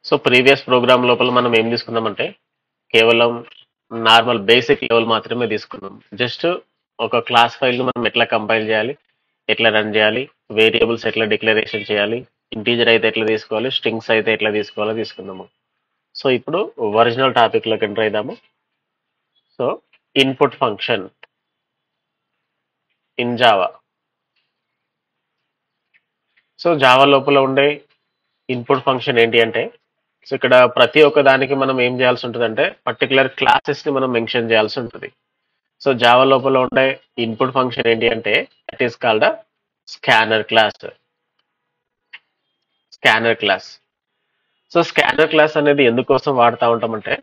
So previous programme లోపల మనం ఏం తీసుకున్నామంటే కేవలం నార్మల్ బేసిక్ లెవెల్ మాత్రమే తీసుకున్నాం. జస్ట్ ఒక క్లాస్ ఫైల్ ని మనం ఎట్లా కంపైల్ చేయాలి, ఎట్లా రన్ చేయాలి, వేరియబుల్స్ ఎట్లా డిక్లరేషన్ చేయాలి, ఇంటీజర్ అయితే ఎట్లా తీసుకోవాలి, స్ట్రింగ్స్ అయితే ఎట్లా తీసుకోవాలో తీసుకున్నాము. సో ఇప్పుడు ఒరిజినల్ టాపిక్ లోకి ఎంటర్ అయిదాము. So input function in Java. So Java లోపల ఉండే ఇన్పుట్ ఫంక్షన్ ఏంటి అంటే, సో ఇక్కడ ప్రతి ఒక్క దానికి మనం ఏం చేయాల్సి ఉంటుంది అంటే పర్టికులర్ క్లాసెస్ ని మనం మెన్షన్ చేయాల్సి ఉంటుంది. సో జావా లోపల ఉండే ఇన్పుట్ ఫంక్షన్ ఏంటి అంటే that is called scanner class. Scanner class. So scanner class అనేది ఎందుకోసం వాడుతూ ఉంటామంటే,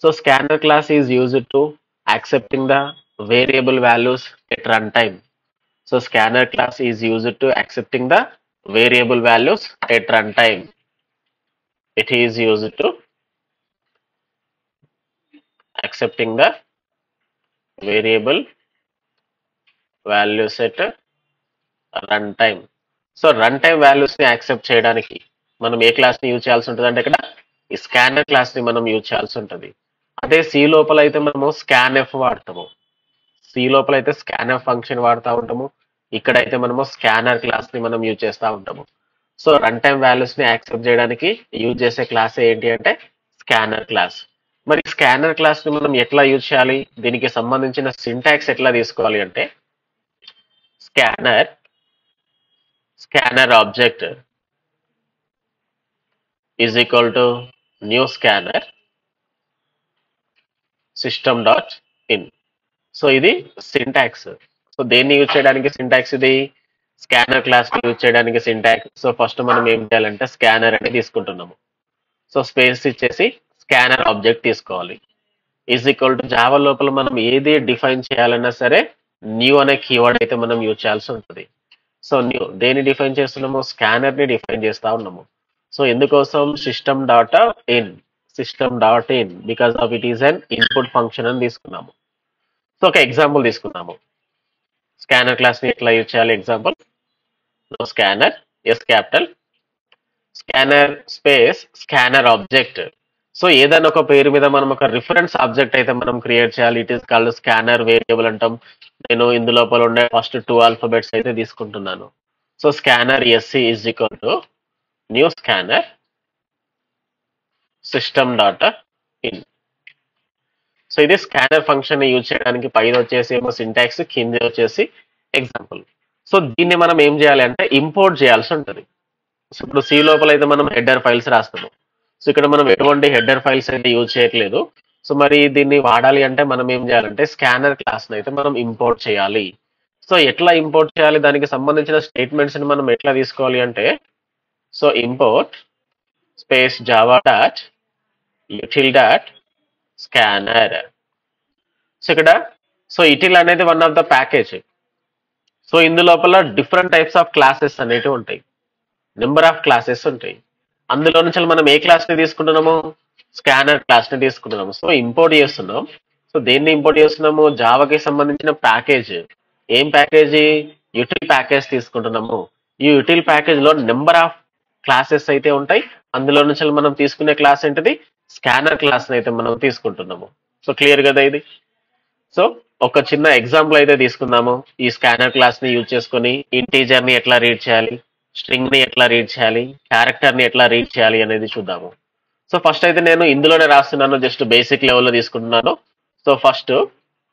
so scanner class is used to accepting the variable values at run time. So scanner class is used to accepting the variable values at run time. It is used to accepting the variable values at runtime. So run time values ని accept చేయడానికి మనం ఏ class ని use చేయాల్సి ఉంటుంది అంటే ఇక్కడ ఈ scanner class ని మనం యూజ్ చేయాల్సి ఉంటుంది. అదే సి లోపల అయితే మనము స్కాన్ ఎఫ్ వాడతాము. సి లోపల అయితే స్కాన్ ఎఫ్ ఫంక్షన్ వాడుతూ ఉంటాము. ఇక్కడైతే మనము స్కానర్ క్లాస్ ని మనం యూజ్ చేస్తూ ఉంటాము. సో రన్ టైమ్ వాల్యూస్ ని యాక్సెప్ట్ చేయడానికి యూజ్ చేసే క్లాస్ ఏంటి అంటే స్కానర్ క్లాస్. మరి స్కానర్ క్లాస్ ని మనం ఎట్లా యూజ్ చేయాలి, దీనికి సంబంధించిన సింటాక్స్ ఎట్లా తీసుకోవాలి అంటే scanner scanner object is equal to new scanner system dot in. So ఇది సింటాక్స్. సో దేన్ని యూజ్ చేయడానికి సింటాక్స్ ఇది స్కానర్ క్లాస్ ని యూజ్ చేయడానికి సింటాక్స్. సో ఫస్ట్ మనం ఏం చేయాలంటే స్కానర్ అని తీసుకుంటున్నాము. సో స్పేస్ ఇచ్చేసి స్కానర్ ఆబ్జెక్ట్ తీసుకోవాలి. ఈజ్ ఈక్వల్ టు జావా లోపల మనం ఏది డిఫైన్ చేయాలన్నా సరే న్యూ అనే కీవర్డ్ అయితే మనం యూజ్ చేయాల్సి ఉంటుంది. సో న్యూ దేన్ని డిఫైన్ చేస్తున్నాము, స్కానర్ ని డిఫైన్ చేస్తా ఉన్నాము. సో ఎందుకోసం system dot in, system dot in because of it is an input function అని తీసుకున్నాము. సో ఒక ఎగ్జాంపుల్ తీసుకున్నాము. స్కానర్ క్లాస్ ని ఎట్లా యూజ్ చేయాలి example. Scanner yes capital scanner space scanner object. So ఏదైనా ఒక పేరు మీద మనం ఒక రిఫరెన్స్ ఆబ్జెక్ట్ అయితే మనం క్రియేట్ చేయాలి. It is called scanner variable అంటాం. నేను ఇందులోపల ఉండే ఫస్ట్ 2 ఆల్ఫాబెట్స్ అయితే తీసుకుంటున్నాను. So scanner SC is equal to new scanner system dot in. So ఇది స్కానర్ ఫంక్షన్ ని యూజ్ చేయడానికి పైన వచ్చేసి ఏమో సింటాక్స్, కింద వచ్చేసి ఎగ్జాంపుల్. సో దీన్ని మనం ఏం చేయాలి అంటే ఇంపోర్ట్ చేయాల్సి ఉంటుంది. సో ఇప్పుడు సి లోపల అయితే మనం హెడర్ ఫైల్స్ రాస్తాము. సో ఇక్కడ మనం ఎటువంటి హెడర్ ఫైల్స్ అయితే యూజ్ చేయట్లేదు. సో మరి దీన్ని వాడాలి అంటే మనం ఏం చేయాలంటే స్కానర్ క్లాస్ అయితే మనం ఇంపోర్ట్ చేయాలి. సో ఎట్లా ఇంపోర్ట్ చేయాలి, దానికి సంబంధించిన స్టేట్మెంట్స్ ని మనం ఎట్లా తీసుకోవాలి అంటే so import space Java dot util dot scanner. So ఇక్కడ సో ఇటిల్ అనేది one of the package. So ఇందులోపల డిఫరెంట్ టైప్స్ ఆఫ్ క్లాసెస్ అనేటివి ఉంటాయి, నెంబర్ ఆఫ్ క్లాసెస్ ఉంటాయి. అందులో నుంచి మనం ఏ క్లాస్ ని తీసుకుంటున్నాము, స్కానర్ క్లాస్ ని తీసుకుంటున్నాము. సో ఇంపోర్ట్ చేస్తున్నాం. సో దేన్ని ఇంపోర్ట్ చేస్తున్నాము, జావాకి సంబంధించిన ప్యాకేజ్. ఏం ప్యాకేజీ, యూటిల్ ప్యాకేజ్ తీసుకుంటున్నాము. ఈ యూటిల్ ప్యాకేజ్ లో నెంబర్ ఆఫ్ క్లాసెస్ అయితే ఉంటాయి. అందులో నుంచి మనం తీసుకునే క్లాస్ ఏంటిది, స్కానర్ క్లాస్ అయితే మనం తీసుకుంటున్నాము. సో క్లియర్ కదా ఇది. సో ఒక చిన్న ఎగ్జాంపుల్ అయితే తీసుకుందాము. ఈ స్కానర్ క్లాస్ ని యూజ్ చేసుకొని ఇంటీజర్ ని ఎట్లా రీడ్ చేయాలి, స్ట్రింగ్ ని ఎట్లా రీడ్ చేయాలి, క్యారెక్టర్ ని ఎట్లా రీడ్ చేయాలి అనేది చూద్దాము. సో ఫస్ట్ అయితే నేను ఇందులోనే రాస్తున్నాను, జస్ట్ బేసిక్ లెవెల్లో తీసుకుంటున్నాను. సో ఫస్ట్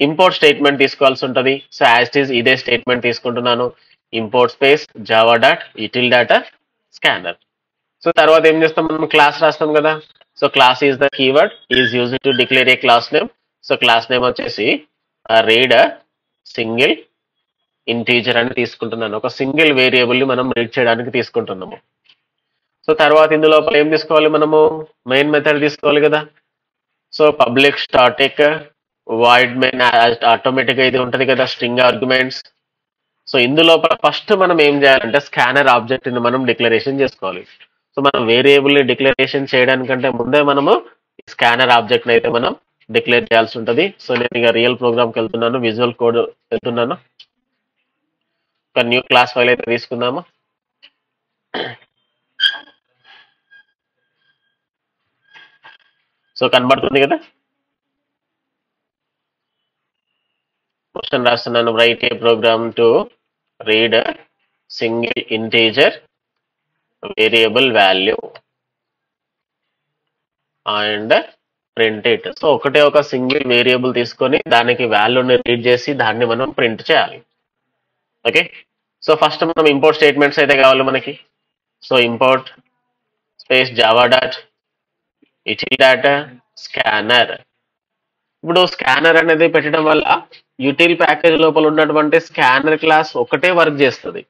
ఇంపోర్ట్ స్టేట్మెంట్ తీసుకోవాల్సి ఉంటుంది. సో యాజ్ ఇట్ ఈస్ ఇదే స్టేట్మెంట్ తీసుకుంటున్నాను. Import space Java dot util dot scanner. So తర్వాత ఏం చేస్తాం, మనం క్లాస్ రాస్తాం కదా. So class is the keyword is use to declare a class name. So class name వచ్చేసి రీడ్ సింగిల్ ఇంటీజర్ అని తీసుకుంటున్నాను. ఒక సింగిల్ వేరియబుల్ ని మనం రీడ్ చేయడానికి తీసుకుంటున్నాము. సో తర్వాత ఇందులో ఏం తీసుకోవాలి, మనము మెయిన్ మెథడ్ తీసుకోవాలి కదా. So public static void main automatic గా ఇది ఉంటుంది కదా, స్ట్రింగ్ ఆర్గ్యుమెంట్స్. సో ఇందులో ఫస్ట్ మనం ఏం చేయాలంటే స్కానర్ ఆబ్జెక్ట్ ని మనం డిక్లరేషన్ చేసుకోవాలి. సో మనం వేరియబుల్ ని డిక్లరేషన్ చేయడానికంటే ముందే మనము స్కానర్ ఆబ్జెక్ట్ అయితే మనం డిక్లేర్ చేయాల్సి ఉంటుంది. సో నేను ఇక రియల్ ప్రోగ్రామ్కి వెళ్తున్నాను, విజువల్ కోడ్ వెళ్తున్నాను. ఒక న్యూ క్లాస్ ఫైల్ అయితే తీసుకుందాము. సో కనబడుతుంది కదా, క్వశ్చన్ రాస్తున్నాను. Write a program to read single integer variable value and print it. So ఒకటే ఒక సింగిల్ వేరియబుల్ తీసుకొని దానికి వాల్యూని రీడ్ చేసి దాన్ని మనం ప్రింట్ చేయాలి. ఓకే, సో ఫస్ట్ మనం ఇంపోర్ట్ స్టేట్మెంట్స్ అయితే కావాలి మనకి. So import space Java dot util dot scanner. ఇప్పుడు స్కానర్ అనేది పెట్టడం వల్ల యూటిల్ ప్యాకేజ్ లోపల ఉన్నటువంటి స్కానర్ క్లాస్ ఒకటే వర్క్ చేస్తుంది.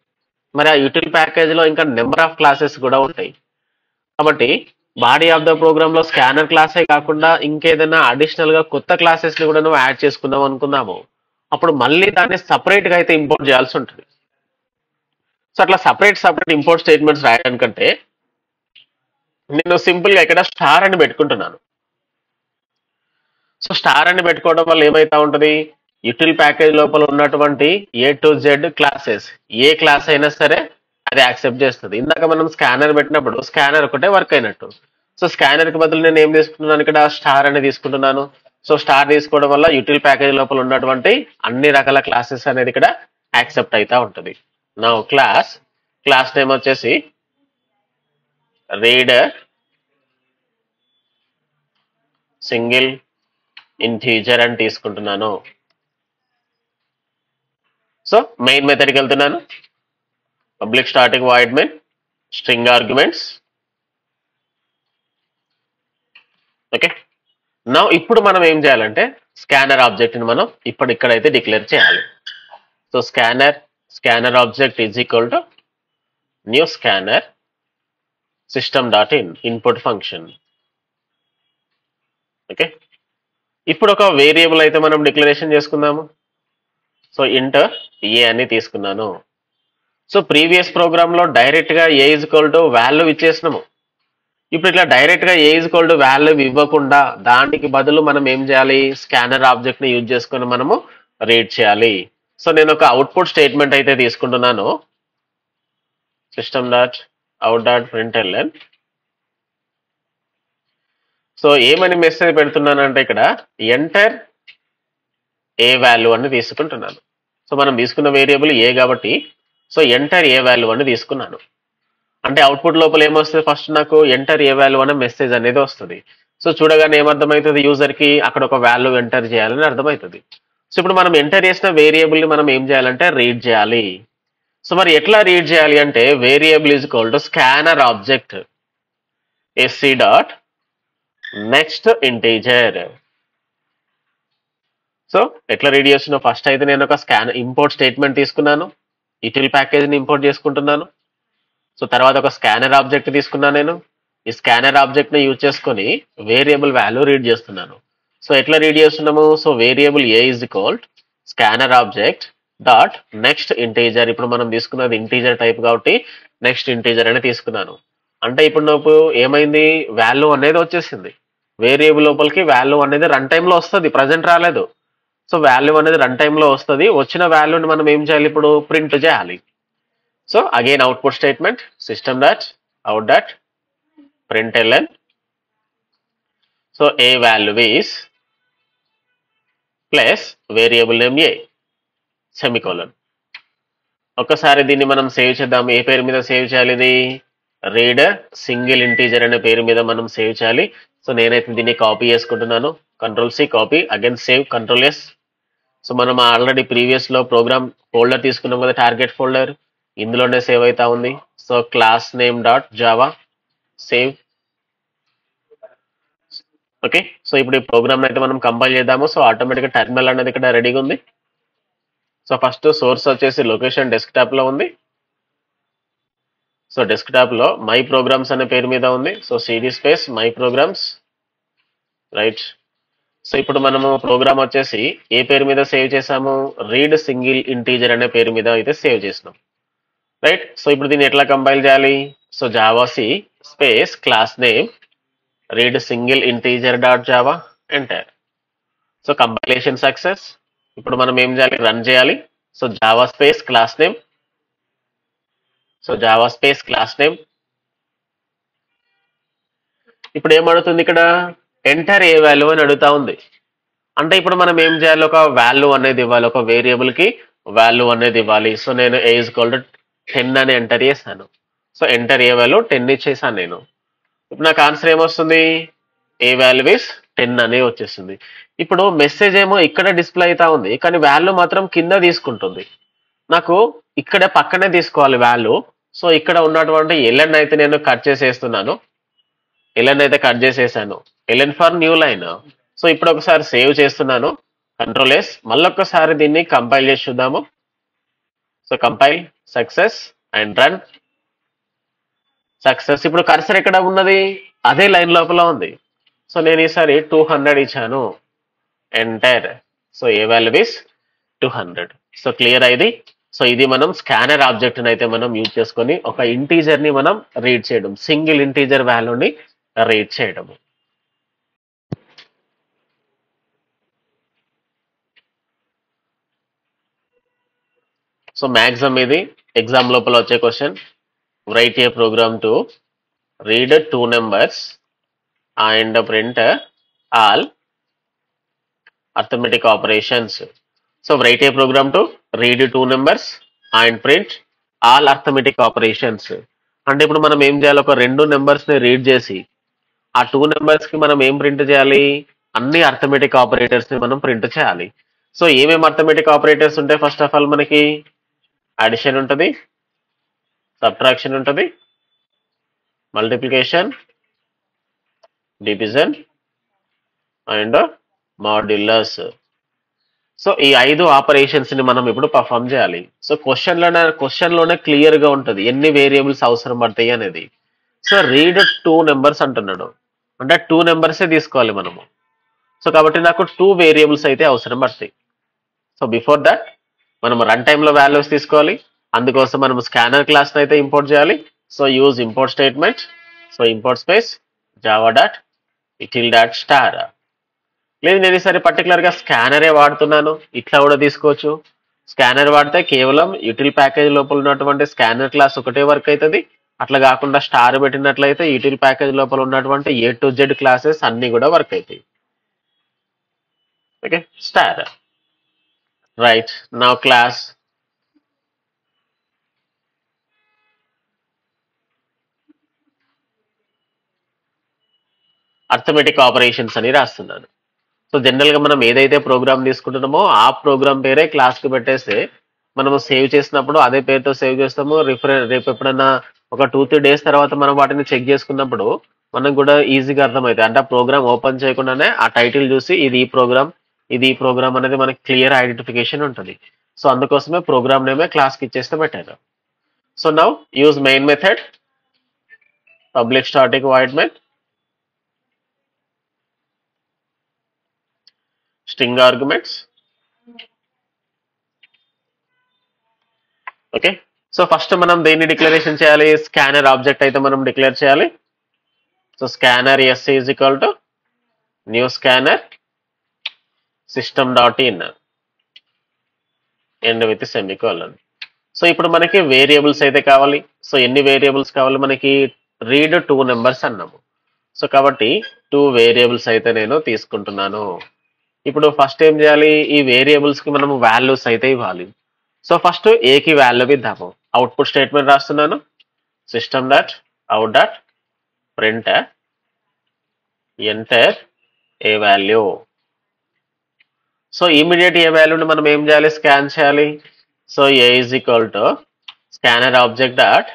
మరి ఆ యూటిల్ ప్యాకేజ్ లో ఇంకా నెంబర్ ఆఫ్ క్లాసెస్ కూడా ఉంటాయి. కాబట్టి బాడీ ఆఫ్ ద ప్రోగ్రామ్ లో స్కానర్ క్లాసే కాకుండా ఇంకేదైనా అడిషనల్ గా కొత్త క్లాసెస్ ని కూడా నువ్వు యాడ్ చేసుకుందాం అనుకుందాము, అప్పుడు మళ్ళీ దాన్ని సపరేట్ గా అయితే ఇంపోర్ట్ చేయాల్సి ఉంటుంది. సో అట్లా సపరేట్ ఇంపోర్ట్ స్టేట్మెంట్స్ రాయడానికంటే నేను సింపుల్ గా ఇక్కడ స్టార్ అని పెట్టుకుంటున్నాను. సో స్టార్ అని పెట్టుకోవడం వల్ల ఏమైతా ఉంటది, యూటిల్ ప్యాకేజ్ లోపల ఉన్నటువంటి A to Z classes A class అయినా సరే అది యాక్సెప్ట్ చేస్తుంది. ఇందాక మనం స్కానర్ పెట్టినప్పుడు స్కానర్ ఒకటే వర్క్ అయినట్టు. సో స్కానర్ కి బదులు నేను ఏం తీసుకుంటున్నాను, ఇక్కడ స్టార్ అని తీసుకుంటున్నాను. సో స్టార్ తీసుకోవడం వల్ల యూటిల్ ప్యాకేజ్ లోపల ఉన్నటువంటి అన్ని రకాల క్లాసెస్ అనేది ఇక్కడ యాక్సెప్ట్ అవుతా ఉంటుంది. నా క్లాస్ నేమ్ వచ్చేసి రీడర్ సింగిల్ ఇంటీజర్ అని తీసుకుంటున్నాను. సో మెయిన్ మెథడ్కి వెళ్తున్నాను. Public static void main string arguments. Okay, నా ఇప్పుడు మనం ఏం చేయాలంటే స్కానర్ ఆబ్జెక్ట్ ని మనం ఇక్కడైతే డిక్లేర్ చేయాలి. So scanner object is equal to new scanner system dot input function. Okay, ఇప్పుడు ఒక వేరియబుల్ అయితే మనం డిక్లరేషన్ చేసుకుందాము. సో ఇంట్ ఏ అని తీసుకున్నాను. సో ప్రీవియస్ ప్రోగ్రామ్ లో డైరెక్ట్ గా ఏ ఈజ్ ఈక్వల్ టు వాల్యూ ఇచ్చేసినాము. ఇప్పుడు ఇట్లా డైరెక్ట్ గా ఏ ఈజ్ ఈక్వల్ టు వాల్యూ ఇవ్వకుండా దానికి బదులు మనం ఏం చేయాలి, స్కానర్ ఆబ్జెక్ట్ ని యూజ్ చేసుకుని మనము రీడ్ చేయాలి. సో నేను ఒక అవుట్పుట్ స్టేట్మెంట్ అయితే తీసుకుంటున్నాను. System dot out dot println. So ఏమని మెసేజ్ పెడుతున్నానంటే ఇక్కడ ఎంటర్ ఏ వాల్యూ అని తీసుకుంటున్నాను. సో మనం తీసుకున్న వేరియబుల్ ఏ కాబట్టి సో ఎంటర్ ఏ వాల్యూ అని తీసుకున్నాను. అంటే అవుట్పుట్ లోపల ఏమొస్తుంది, ఫస్ట్ నాకు ఎంటర్ ఏ వాల్యూ అనే మెసేజ్ అనేది వస్తుంది. సో చూడగానే ఏమర్థమవుతుంది, యూజర్ కి అక్కడ ఒక వాల్యూ ఎంటర్ చేయాలని అర్థమవుతుంది. సో ఇప్పుడు మనం ఎంటర్ చేసిన వేరియబుల్ ని మనం ఏం చేయాలంటే రీడ్ చేయాలి. సో మరి ఎట్లా రీడ్ చేయాలి అంటే variable is equal to scanner object SC dot next integer. So ఎట్లా రీడ్ చేస్తున్నా, ఫస్ట్ అయితే నేను ఒక ఇంపోర్ట్ స్టేట్మెంట్ తీసుకున్నాను, యూటిల్ ప్యాకేజ్ ని ఇంపోర్ట్ చేసుకుంటున్నాను. సో తర్వాత ఒక స్కానర్ ఆబ్జెక్ట్ తీసుకున్నాను. నేను ఈ స్కానర్ ఆబ్జెక్ట్ ని యూజ్ చేసుకొని వేరియబుల్ వాల్యూ రీడ్ చేస్తున్నాను. సో ఎట్లా రీడ్ చేస్తున్నాము, so variable A is equal scanner object dot next integer. ఇప్పుడు మనం తీసుకున్నది ఇంటీజర్ టైప్ కాబట్టి నెక్స్ట్ ఇంటీజర్ అని తీసుకున్నాను. అంటే ఇప్పుడు నాకు ఏమైంది, వాల్యూ అనేది వచ్చేసింది. వేరియబుల్ లోపలికి వాల్యూ అనేది రన్ టైమ్ లో వస్తుంది, ప్రజెంట్ రాలేదు. సో వాల్యూ అనేది రన్ టైమ్ లో వస్తుంది. వచ్చిన వాల్యూని మనం ఏం చేయాలి, ఇప్పుడు ప్రింట్ చేయాలి. So again output statement system dot out dot println. So A value is plus variable name A semicolon. ఒక్కసారి దీన్ని మనం సేవ్ చేద్దాం. ఏ పేరు మీద సేవ్ చేయాలి, ఇది రీడర్ సింగిల్ ఇంటీజర్ అనే పేరు మీద మనం సేవ్ చేయాలి. సో నేనైతే దీన్ని కాపీ చేసుకుంటున్నాను. Control C copy, again save, control S. So మనం ఆల్రెడీ ప్రీవియస్ లో ప్రోగ్రామ్ ఫోల్డర్ తీసుకున్నాం కదా, టార్గెట్ ఫోల్డర్, ఇందులోనే సేవ్ అవుతా ఉంది. So class name dot Java save. Okay, so ఇప్పుడు ఈ ప్రోగ్రామ్ అయితే మనం కంపైల్ చేద్దాము. సో ఆటోమేటిక్గా టెర్మినల్ అనేది ఇక్కడ రెడీగా ఉంది. సో ఫస్ట్ సోర్స్ వచ్చేసి లొకేషన్ డెస్క్టాప్ లో ఉంది. సో డెస్క్టాప్ లో మై ప్రోగ్రామ్స్ అనే పేరు మీద ఉంది. So CD space my programs, right. So ఇప్పుడు మనము ప్రోగ్రామ్ వచ్చేసి ఏ పేరు మీద సేవ్ చేసాము, రీడ్ సింగిల్ ఇంటీజర్ అనే పేరు మీద అయితే సేవ్ చేసినాం, రైట్. సో ఇప్పుడు దీన్ని ఎట్లా కంపైల్ చేయాలి, so Java C space class name read single integer dot Java, enter. So compilation success. ఇప్పుడు మనం ఏం చేయాలి, రన్ చేయాలి. So Java space class name, so Java space class name. ఇప్పుడు ఏమడుతుంది ఇక్కడ, ఎంటర్ ఏ వాల్యూ అని అడుగుతా ఉంది. అంటే ఇప్పుడు మనం ఏం చేయాలి, ఒక వాల్యూ అనేది ఇవ్వాలి, ఒక వేరియబుల్ కి వాల్యూ అనేది ఇవ్వాలి. సో నేను ఏ ఈజ్ ఈక్వల్ టు 10 అని ఎంటర్ చేశాను. సో ఎంటర్ ఏ వాల్యూ 10 ఇచ్చేసాను నేను. ఇప్పుడు నాకు ఆన్సర్ ఏమొస్తుంది, ఏ వాల్యూ ఇస్ 10 అనే వచ్చేస్తుంది. ఇప్పుడు మెసేజ్ ఏమో ఇక్కడ డిస్ప్లే అవుతా ఉంది, కానీ వాల్యూ మాత్రం కింద తీసుకుంటుంది. నాకు ఇక్కడ పక్కనే తీసుకోవాలి వాల్యూ. సో ఇక్కడ ఉన్నటువంటి ఎల్ఎన్ అయితే నేను కట్ చేసేస్తున్నాను. ఎల్ఎన్ అయితే కట్ చేసేసాను. LN for new line. So ఇప్పుడు ఒకసారి సేవ్ చేస్తున్నాను, కంట్రోల్ ఎస్. మళ్ళొక్కసారి దీన్ని కంపైల్ చేసి చూద్దాము. So compile, success and run. Success. ఇప్పుడు కర్సర్ ఎక్కడ ఉన్నది, అదే లైన్ లోపల ఉంది. సో నేను ఈసారి 200 ఇచ్చాను, enter. So A value is 200. So clear అయింది. సో ఇది మనం స్కానర్ ఆబ్జెక్ట్ అయితే మనం యూజ్ చేసుకొని ఒక ఇంటీజర్ ని మనం రీడ్ చేయడం, సింగిల్ ఇంటీజర్ వాల్యూని రీడ్ చేయడం. సో మ్యాక్సిమం ఇది ఎగ్జామ్ లోపల వచ్చే question. Write a program to read 2 numbers and print all arithmetic operations. So write a program to read 2 numbers and print all arithmetic operations. అంటే ఇప్పుడు మనం ఏం చేయాలి, ఒక 2 numbers ని రీడ్ చేసి ఆ 2 numbers కి మనం ఏం ప్రింట్ చేయాలి, అన్ని అర్థమెటిక్ ఆపరేటర్స్ ని మనం ప్రింట్ చేయాలి. సో ఏమేమి అర్థమెటిక్ ఆపరేటర్స్ ఉంటాయి, ఫస్ట్ ఆఫ్ ఆల్ మనకి అడిషన్ ఉంటుంది, సబ్ట్రాక్షన్ ఉంటుంది, multiplication, division and modulus. So ఈ 5 ఆపరేషన్స్ ని మనం ఇప్పుడు పర్ఫామ్ చేయాలి. సో క్వశ్చన్ లోనే క్లియర్ గా ఉంటుంది ఎన్ని వేరియబుల్స్ అవసరం పడతాయి అనేది. సో రీడ్ 2 numbers అంటున్నాడు, అంటే 2 numbers తీసుకోవాలి మనము. సో కాబట్టి నాకు 2 వేరియబుల్స్ అయితే అవసరం పడతాయి. సో బిఫోర్ దట్ మనం రన్ టైంలో వాల్యూస్ తీసుకోవాలి. అందుకోసం మనం స్కానర్ క్లాస్ అయితే ఇంపోర్ట్ చేయాలి. So use import statement. So import space Java dot util dot star. లేదు నేను ఈసారి పర్టికులర్గా స్కానరే వాడుతున్నాను, ఇట్లా కూడా తీసుకోవచ్చు. స్కానర్ వాడితే కేవలం యూటిల్ ప్యాకేజ్ లోపల ఉన్నటువంటి స్కానర్ క్లాస్ ఒకటే వర్క్ అవుతుంది. అట్లా కాకుండా స్టార్ పెట్టినట్లయితే యూటిల్ ప్యాకేజ్ లోపల ఉన్నటువంటి A to Z క్లాసెస్ అన్ని కూడా వర్క్ అవుతాయి. Okay, star. Right now class arithmetic operations అని రాస్తున్నాను. సో జనరల్ గా మనం ఏదైతే ప్రోగ్రామ్ తీసుకుంటున్నామో ఆ ప్రోగ్రామ్ పేరే క్లాస్ కి పెట్టేస్తే మనము సేవ్ చేసినప్పుడు అదే పేరుతో సేవ్ చేస్తాము. రేపు ఎప్పుడన్నా ఒక 2-3 days తర్వాత మనం వాటిని చెక్ చేసుకున్నప్పుడు మనకు కూడా ఈజీగా అర్థమవుతుంది. అంటే ఆ ప్రోగ్రామ్ ఓపెన్ చేయకుండానే ఆ టైటిల్ చూసి ఇది ఈ ప్రోగ్రామ్ అనేది మనకి క్లియర్ ఐడెంటిఫికేషన్ ఉంటుంది. సో అందుకోసమే ప్రోగ్రామ్ నేమే క్లాస్ కి ఇచ్చేస్తే పెట్టారు. So now use main method, public static void main, string arguments. Okay, so first మనం దేన్ని డిక్లరేషన్ చేయాలి, స్కానర్ ఆబ్జెక్ట్ అయితే మనం డిక్లేర్ చేయాలి. So scanner S is equal to new scanner system dot in end with semicolon. So ఇప్పుడు మనకి variables అయితే కావాలి. సో ఎన్ని వేరియబుల్స్ కావాలి మనకి, రీడ్ 2 numbers అన్నాము. సో కాబట్టి 2 వేరియబుల్స్ అయితే నేను తీసుకుంటున్నాను. ఇప్పుడు ఫస్ట్ ఏం చేయాలి, ఈ వేరియబుల్స్ కి మనము వాల్యూస్ అయితే ఇవ్వాలి. సో ఫస్ట్ ఏకి వాల్యూ ఇద్దాము. అవుట్పుట్ స్టేట్మెంట్ రాస్తున్నాను, system dot out dot print enter A value. So immediate A వాల్యూని మనం ఏం చేయాలి, స్కాన్ చేయాలి. So A is equal to scanner object dot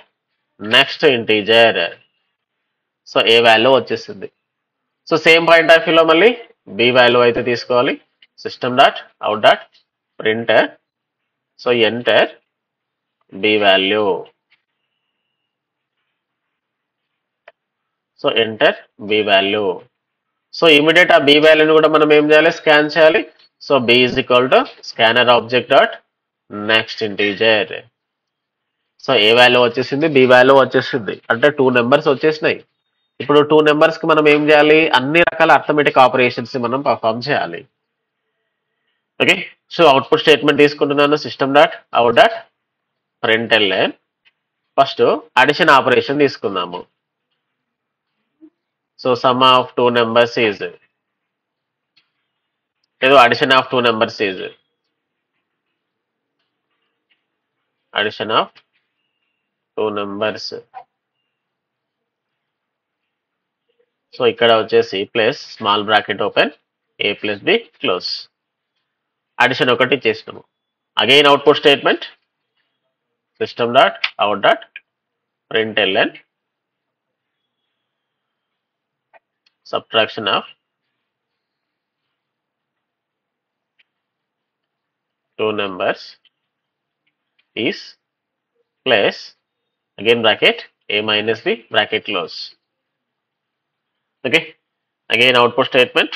next integer. So A value వచ్చేసింది. సో సేమ్ పాయింట్ ఆఫ్ వ్యూలో మళ్ళీ B value అయితే తీసుకోవాలి, system dot out dot print so enter B value. So enter B value. So immediate ఆ B వాల్యూని కూడా మనం ఏం చేయాలి, స్కాన్ చేయాలి. So B is equal to scanner object dot next integer. So A value వచ్చేసింది, బి వాల్యూ వచ్చేసింది, అంటే 2 numbers వచ్చేసినాయి. ఇప్పుడు 2 numbers కి మనం ఏం చేయాలి, అన్ని రకాల అర్థమెటిక్ ఆపరేషన్స్ ని మనం పర్ఫామ్ చేయాలి. ఓకే, సో అవుట్పుట్ స్టేట్మెంట్ తీసుకుంటున్నాను, system dot out dot println. First addition operation తీసుకుందాము. So sum of two numbers is ఏదో addition of two numbers is addition of two numbers. So ఇక్కడ వచ్చేసి plus small bracket open A plus B close. Addition ఒకటి చేసినాము. Again output statement system dot out dot println subtraction of two numbers is plus again bracket a minus b bracket close. Okay, again output statement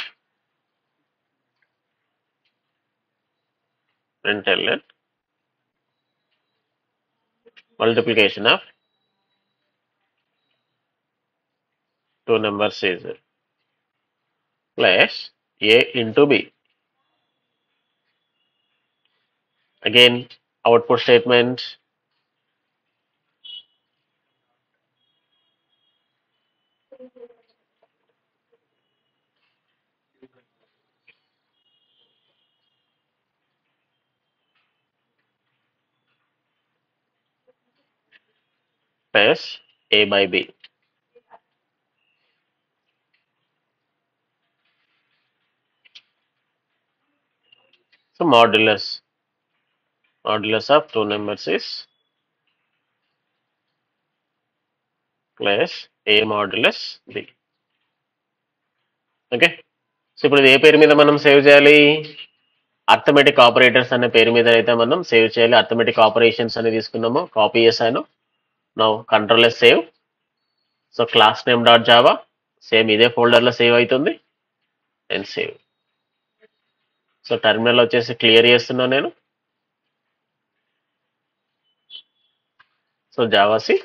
println multiplication of two numbers is plus a into b. Again output statement plus a by b. So modulus of two numbers is plus a modulus b. Okay, so ఇప్పుడు ఇది ఏ పేరు మీద మనం save చేయాలి? Arithmetic operators అనే పేరు మీద అయితే మనం సేవ్ చేయాలి. అర్థమెటిక్ ఆపరేషన్స్ అని తీసుకున్నాము, కాపీ చేశాను. Now control yes save. So class name dot Java same ఇదే ఫోల్డర్లో సేవ్ అవుతుంది అండ్ సేవ్. సో టర్మినల్ వచ్చేసి క్లియర్ చేస్తున్నాను నేను. So జావాసి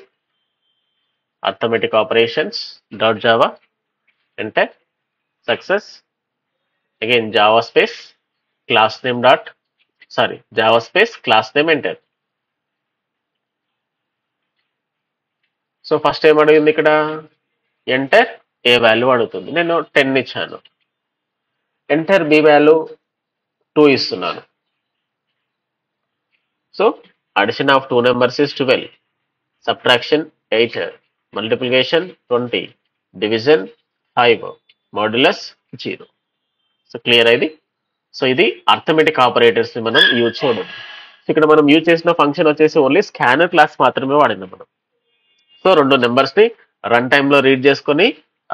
arithmetic operations dot Java enter success. Again Java space class name dot Java space class name enter. So first ఏం అడిగింది ఇక్కడ? Enter A value అడుగుతుంది. నేను 10 ఇచ్చాను. ఎంటర్ బి వాల్యూ 2 ఇస్తున్నాను. So addition of two numbers is 12, subtraction 8, multiplication 20, division 5, modulus 0. So clear అయింది. So ఇది arithmetic operators ని మనం యూజ్ చేయడం. సో ఇక్కడ మనం యూజ్ చేసిన ఫంక్షన్ వచ్చేసి ఓన్లీ స్కానర్ క్లాస్ మాత్రమే వాడినాం మనం. సో రెండు నెంబర్స్ ని రన్ టైమ్ లో రీడ్ చేసుకొని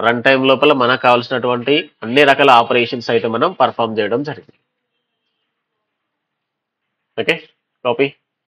రన్ టైమ్ లోపల మనకు కావాల్సినటువంటి అన్ని రకాల ఆపరేషన్స్ అయితే మనం పర్ఫామ్ చేయడం జరిగింది. Okay, copy.